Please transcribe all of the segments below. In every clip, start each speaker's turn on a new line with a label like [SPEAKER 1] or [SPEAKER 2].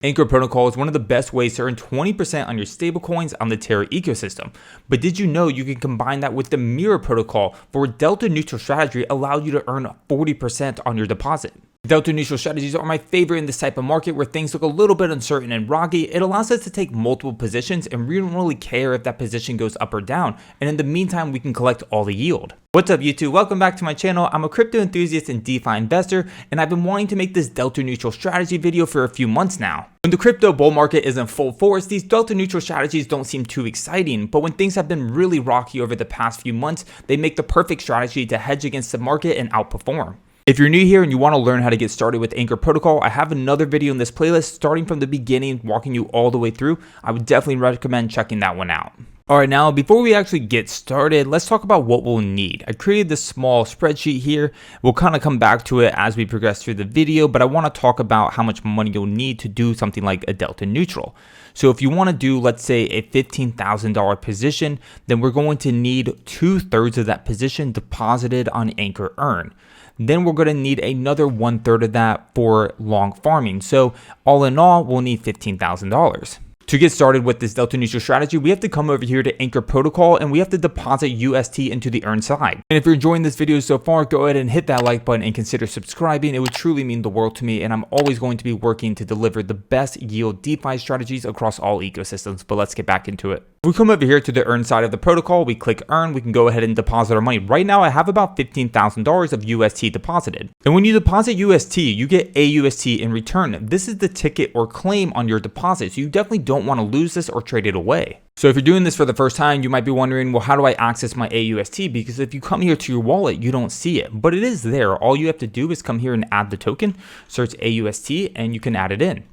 [SPEAKER 1] Anchor Protocol is one of the best ways to earn 20% on your stablecoins on the Terra ecosystem. But did you know you can combine that with the Mirror Protocol for a delta neutral strategy allow you to earn 40% on your deposit? Delta neutral strategies are my favorite in this type of market where things look a little bit uncertain and rocky. It allows us to take multiple positions and we don't really care if that position goes up or down. And in the meantime, we can collect all the yield. What's up YouTube? Welcome back to my channel. I'm a crypto enthusiast and DeFi investor, and I've been wanting to make this delta neutral strategy video for a few months now. When the crypto bull market is in full force, these delta neutral strategies don't seem too exciting, but when things have been really rocky over the past few months, they make the perfect strategy to hedge against the market and outperform. If you're new here and you want to learn how to get started with Anchor Protocol, I have another video in this playlist starting from the beginning, walking you all the way through. I would definitely recommend checking that one out. Alright, now before we actually get started, let's talk about what we'll need. I created this small spreadsheet here. We'll kind of come back to it as we progress through the video, but I want to talk about how much money you'll need to do something like a delta neutral. So if you want to do, let's say, a $15,000 position, then we're going to need 2/3 of that position deposited on Anchor Earn. Then we're going to need another 1/3 of that for long farming. So all in all, we'll need $15,000. To get started with this delta neutral strategy, we have to come over here to Anchor Protocol and we have to deposit UST into the earn side. And if you're enjoying this video so far, go ahead and hit that like button and consider subscribing. It would truly mean the world to me, and I'm always going to be working to deliver the best yield DeFi strategies across all ecosystems. But let's get back into it. If we come over here to the earn side of the protocol, we click earn, we can go ahead and deposit our money. Right now, I have about $15,000 of UST deposited. And when you deposit UST, you get AUST in return. This is the ticket or claim on your deposit. So you definitely don't want to lose this or trade it away. So if you're doing this for the first time, you might be wondering, well, how do I access my AUST? Because if you come here to your wallet, you don't see it, but it is there. All you have to do is come here and add the token, search AUST, and you can add it in.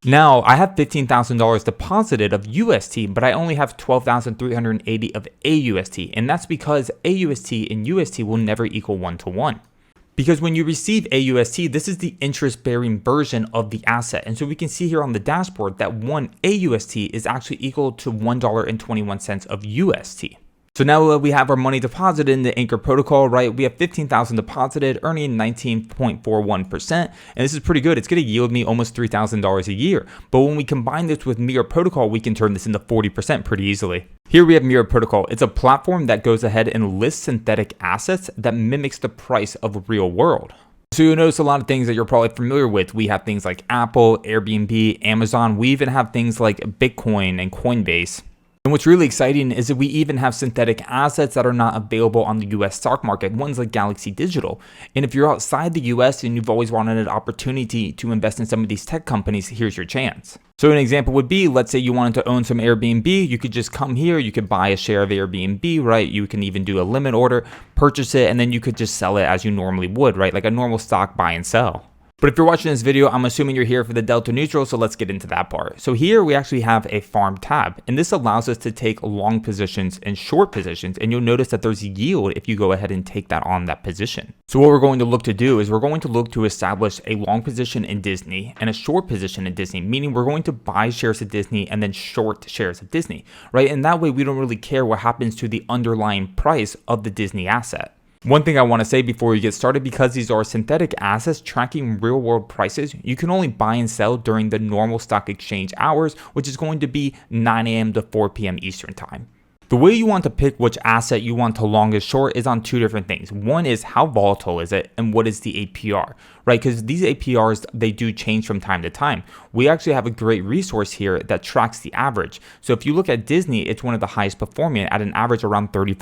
[SPEAKER 1] Now, I have $15,000 deposited of UST, but I only have 12,380 of AUST, and that's because AUST and UST will never equal 1-to-1. Because when you receive AUST, this is the interest-bearing version of the asset. And so we can see here on the dashboard that one AUST is actually equal to $1.21 of UST. So now we have our money deposited in the Anchor Protocol, right? We have 15,000 deposited, earning 19.41%. And this is pretty good. It's going to yield me almost $3,000 a year. But when we combine this with Mirror Protocol, we can turn this into 40% pretty easily. Here we have Mirror Protocol. It's a platform that goes ahead and lists synthetic assets that mimics the price of real world. So you'll notice a lot of things that you're probably familiar with. We have things like Apple, Airbnb, Amazon. We even have things like Bitcoin and Coinbase. And what's really exciting is that we even have synthetic assets that are not available on the US stock market, ones like Galaxy Digital. And if you're outside the US and you've always wanted an opportunity to invest in some of these tech companies, here's your chance. So an example would be, let's say you wanted to own some Airbnb, you could just come here, you could buy a share of Airbnb, right? You can even do a limit order, purchase it, and then you could just sell it as you normally would, right? Like a normal stock buy and sell. But if you're watching this video, I'm assuming you're here for the delta neutral, so let's get into that part. So here we actually have a farm tab, and this allows us to take long positions and short positions, and you'll notice that there's yield if you go ahead and take that on that position. So what we're going to look to do is we're going to look to establish a long position in Disney and a short position in Disney, meaning we're going to buy shares of Disney and then short shares of Disney, right? And that way we don't really care what happens to the underlying price of the Disney asset. One thing I want to say before we get started, because these are synthetic assets tracking real world prices, you can only buy and sell during the normal stock exchange hours, which is going to be 9 a.m. to 4 p.m. Eastern time. The way you want to pick which asset you want to long and short is on two different things. One is how volatile is it and what is the APR, right? Because these APRs, they do change from time to time. We actually have a great resource here that tracks the average. So if you look at Disney, it's one of the highest performing at an average around 34%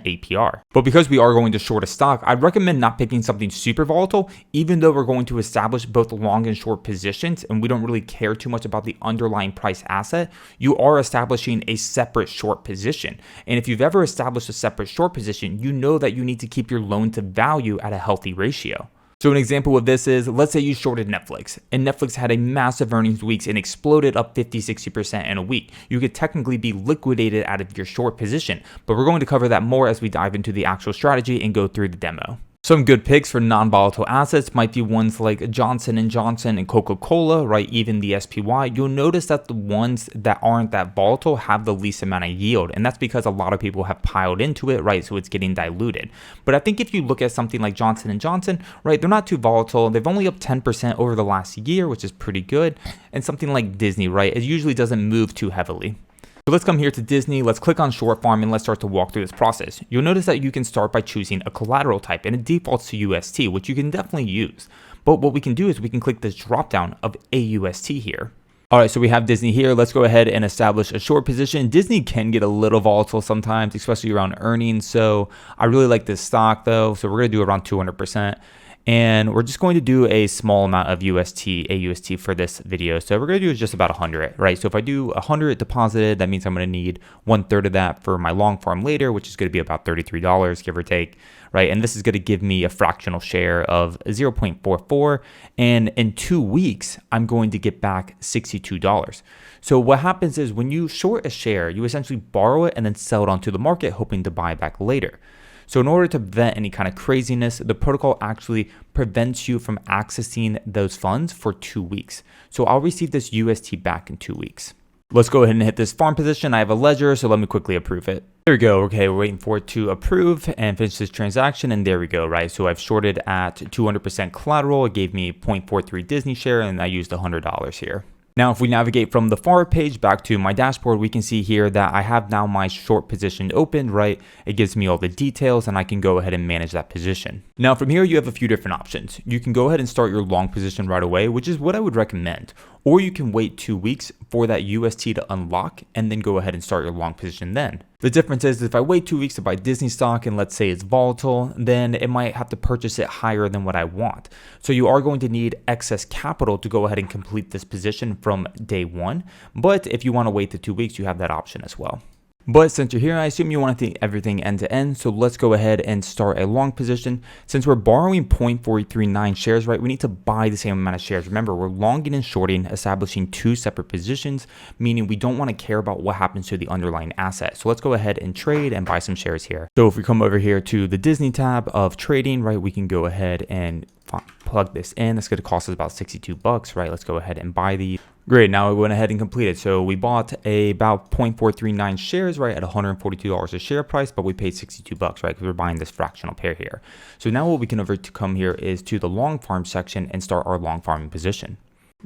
[SPEAKER 1] APR. But because we are going to short a stock, I'd recommend not picking something super volatile, even though we're going to establish both long and short positions and we don't really care too much about the underlying price asset. You are establishing a separate short position. And if you've ever established a separate short position, you know that you need to keep your loan to value at a healthy ratio. So an example of this is, let's say you shorted Netflix, and Netflix had a massive earnings weeks and exploded up 50-60% in a week. You could technically be liquidated out of your short position, but we're going to cover that more as we dive into the actual strategy and go through the demo. Some good picks for non-volatile assets might be ones like Johnson & Johnson and Coca-Cola, right? Even the SPY. You'll notice that the ones that aren't that volatile have the least amount of yield. And that's because a lot of people have piled into it, right? So it's getting diluted. But I think if you look at something like Johnson & Johnson, right? They're not too volatile. They've only up 10% over the last year, which is pretty good. And something like Disney, right? It usually doesn't move too heavily. So let's come here to Disney, let's click on short farm and let's start to walk through this process. You'll notice that you can start by choosing a collateral type and it defaults to UST, which you can definitely use. But what we can do is we can click this drop down of AUST here. All right, so we have Disney here. Let's go ahead and establish a short position. Disney can get a little volatile sometimes, especially around earnings. So I really like this stock though. So we're gonna do around 200%. And we're just going to do a small amount of AUST for this video. So we're going to do just about 100, right? So if I do 100 deposited, that means I'm going to need 1/3 of that for my long farm later, which is going to be about $33, give or take, right? And this is going to give me a fractional share of 0.44. And in 2 weeks, I'm going to get back $62. So what happens is when you short a share, you essentially borrow it and then sell it onto the market, hoping to buy it back later. So in order to prevent any kind of craziness, the protocol actually prevents you from accessing those funds for 2 weeks. So I'll receive this UST back in 2 weeks. Let's go ahead and hit this farm position. I have a ledger, so let me quickly approve it. There we go. Okay, we're waiting for it to approve and finish this transaction. And there we go, right? So I've shorted at 200% collateral. It gave me 0.43 Disney share, and I used $100 here. Now, if we navigate from the forward page back to my dashboard, we can see here that I have now my short position open, right? It gives me all the details and I can go ahead and manage that position. Now, from here, you have a few different options. You can go ahead and start your long position right away, which is what I would recommend. Or you can wait 2 weeks for that UST to unlock and then go ahead and start your long position then. The difference is if I wait 2 weeks to buy Disney stock and let's say it's volatile, then it might have to purchase it higher than what I want. So you are going to need excess capital to go ahead and complete this position from day one. But if you want to wait the 2 weeks, you have that option as well. But since you're here, I assume you want to think everything end to end. So let's go ahead and start a long position. Since we're borrowing 0.439 shares, right, we need to buy the same amount of shares. Remember, we're longing and shorting, establishing two separate positions, meaning we don't want to care about what happens to the underlying asset. So let's go ahead and trade and buy some shares here. So if we come over here to the Disney tab of trading, right, we can go ahead and plug this in. It's going to cost us about $62, right? Let's go ahead and buy the. Great, now we went ahead and completed. So we bought about 0.439 shares, right, at $142 a share price, but we paid $62, right, because we're buying this fractional pair here. So now what we can come here is to the long farm section and start our long farming position.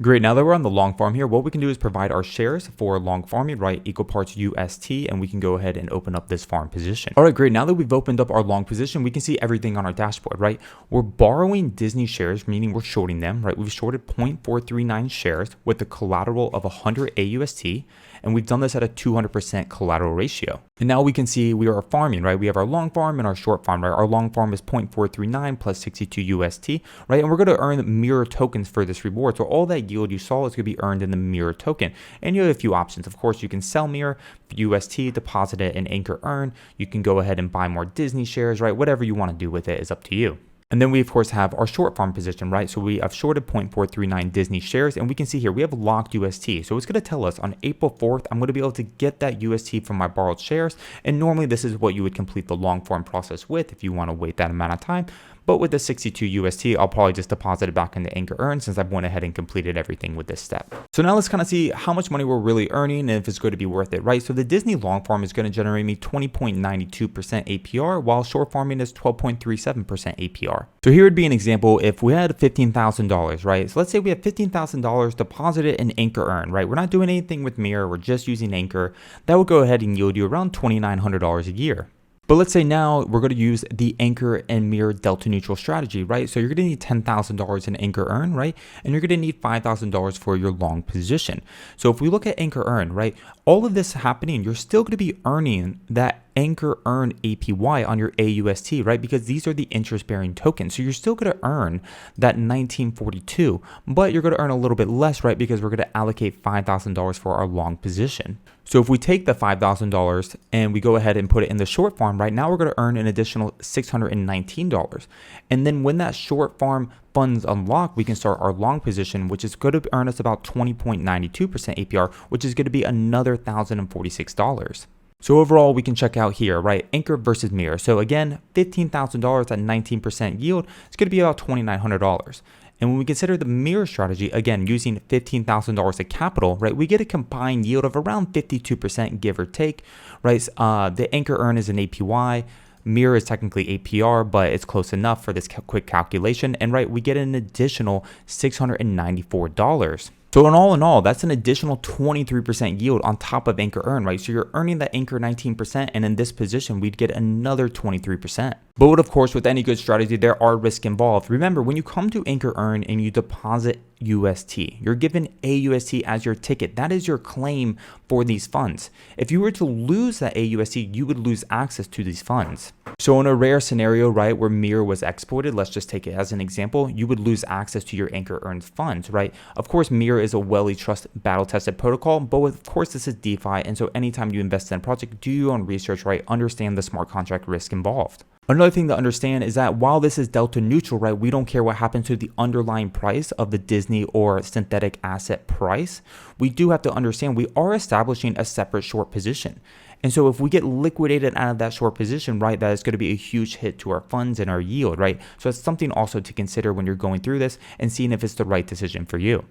[SPEAKER 1] Great, now that we're on the long farm here, what we can do is provide our shares for long farming, right, equal parts UST, and we can go ahead and open up this farm position. All right, great, now that we've opened up our long position, we can see everything on our dashboard, right? We're borrowing Disney shares, meaning we're shorting them, right? We've shorted 0.439 shares with the collateral of 100 AUST, and we've done this at a 200% collateral ratio. And now we can see we are farming, right? We have our long farm and our short farm, right? Our long farm is 0.439 plus 62 UST, right? And we're going to earn mirror tokens for this reward. So all that yield you saw is going to be earned in the mirror token. And you have a few options. Of course, you can sell mirror UST, deposit it in Anchor Earn. You can go ahead and buy more Disney shares, right? Whatever you want to do with it is up to you. And then we, of course, have our short farm position, right? So we have shorted 0.439 Disney shares, and we can see here we have locked UST. So it's going to tell us on April 4th, I'm going to be able to get that UST from my borrowed shares. And normally this is what you would complete the long farm process with if you want to wait that amount of time. But with the 62 UST, I'll probably just deposit it back into Anchor Earn since I've went ahead and completed everything with this step. So now let's kind of see how much money we're really earning and if it's going to be worth it, right? So the Disney long farm is going to generate me 20.92% APR, while short farming is 12.37% APR. So here would be an example if we had $15,000, right? So let's say we have $15,000 deposited in Anchor Earn, right? We're not doing anything with Mirror, we're just using Anchor. That would go ahead and yield you around $2,900 a year. But let's say now we're going to use the Anchor and Mirror delta neutral strategy, right? So you're going to need $10,000 in Anchor Earn, right? And you're going to need $5,000 for your long position. So if we look at Anchor Earn, right? All of this happening, you're still going to be earning that Anchor Earn APY on your AUST, right? Because these are the interest bearing tokens. So you're still going to earn that 1942, but you're going to earn a little bit less, right? Because we're going to allocate $5,000 for our long position. So if we take the $5,000 and we go ahead and put it in the short farm, right now we're going to earn an additional $619. And then when that short farm funds unlock, we can start our long position, which is going to earn us about 20.92% APR, which is going to be another $1,046. So overall, we can check out here, right? Anchor versus Mirror. So again, $15,000 at 19% yield, it's going to be about $2,900. And when we consider the Mirror strategy, again, using $15,000 of capital, right, we get a combined yield of around 52%, give or take, right? The Anchor earn is an APY. Mirror is technically APR, but it's close enough for this quick calculation. And right, we get an additional $694. So in all, that's an additional 23% yield on top of Anchor earn, right? So you're earning that Anchor 19%, and in this position, we'd get another 23%. But of course, with any good strategy, there are risks involved. Remember, when you come to Anchor earn and you deposit UST, you're given AUST as your ticket. That is your claim for these funds. If you were to lose that AUST, you would lose access to these funds. So in a rare scenario, right, where Mirror was exploited, let's just take it as an example, you would lose access to your Anchor earned funds, right? Of course, Mirror is a well-trusted, battle-tested protocol, but of course, this is DeFi, and so anytime you invest in a project, do your own research, right? Understand the smart contract risk involved. Another thing to understand is that while this is delta neutral, right, we don't care what happens to the underlying price of the Disney or synthetic asset price. We do have to understand we are establishing a separate short position. And so if we get liquidated out of that short position, right, that is going to be a huge hit to our funds and our yield, right? So it's something also to consider when you're going through this and seeing if it's the right decision for you.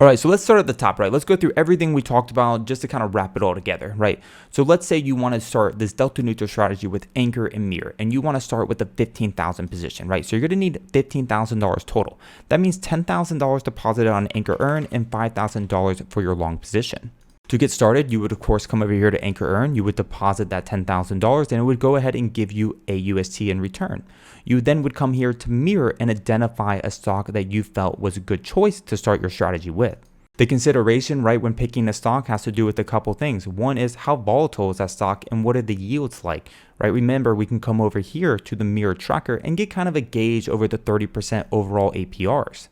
[SPEAKER 1] All right, so let's start at the top, right? Let's go through everything we talked about just to kind of wrap it all together, right? So let's say you want to start this delta neutral strategy with Anchor and Mirror, and you want to start with the 15,000 position, right? So you're going to need $15,000 total. That means $10,000 deposited on Anchor earn and $5,000 for your long position. To get started, you would of course come over here to Anchor earn, you would deposit that $10,000 and it would go ahead and give you a UST in return. You then would come here to Mirror and identify a stock that you felt was a good choice to start your strategy with. The consideration, right, when picking a stock has to do with a couple things. One is how volatile is that stock and what are the yields like, right? Remember, we can come over here to the Mirror tracker and get kind of a gauge over the 30% overall APRs.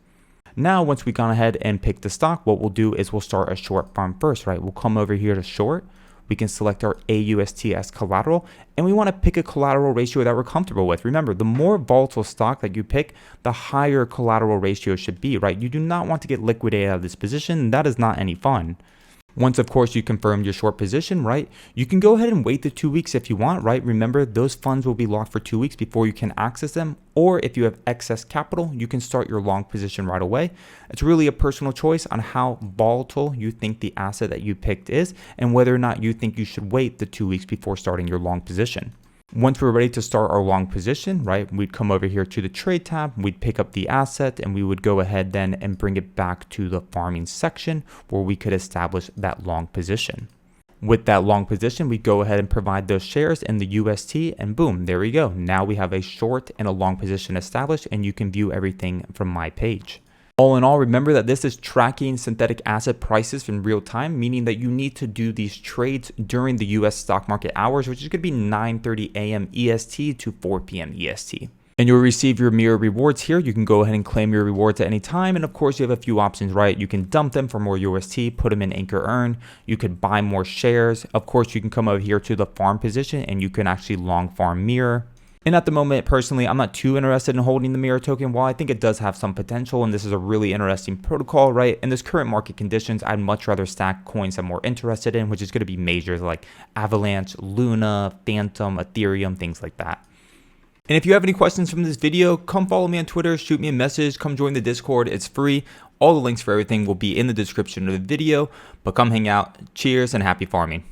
[SPEAKER 1] Now, once we've gone ahead and picked the stock, what we'll do is we'll start a short farm first, right? We'll come over here to short. We can select our AUST as collateral, and we want to pick a collateral ratio that we're comfortable with. Remember, the more volatile stock that you pick, the higher collateral ratio should be, right? You do not want to get liquidated out of this position. That is not any fun. Once, of course, you confirmed your short position, right, you can go ahead and wait the 2 weeks if you want, right? Remember, those funds will be locked for 2 weeks before you can access them. Or if you have excess capital, you can start your long position right away. It's really a personal choice on how volatile you think the asset that you picked is and whether or not you think you should wait the 2 weeks before starting your long position. Once we're ready to start our long position, right, we'd come over here to the trade tab, we'd pick up the asset, and we would go ahead then and bring it back to the farming section where we could establish that long position. With that long position, we go ahead and provide those shares in the UST, and boom, there we go. Now we have a short and a long position established, and you can view everything from my page. All in all, remember that this is tracking synthetic asset prices in real time, meaning that you need to do these trades during the US stock market hours, which is going to be 9:30 a.m. EST to 4 p.m. EST. And you'll receive your Mirror rewards here. You can go ahead and claim your rewards at any time. And of course, you have a few options, right? You can dump them for more UST, put them in Anchor earn. You could buy more shares. Of course, you can come over here to the farm position and you can actually long farm Mirror. And at the moment, personally, I'm not too interested in holding the Mirror token. While I think it does have some potential and this is a really interesting protocol, right? In this current market conditions, I'd much rather stack coins I'm more interested in, which is going to be majors like Avalanche, Luna, Phantom, Ethereum, things like that. And if you have any questions from this video, come follow me on Twitter, shoot me a message, come join the Discord. It's free. All the links for everything will be in the description of the video, but come hang out. Cheers and happy farming.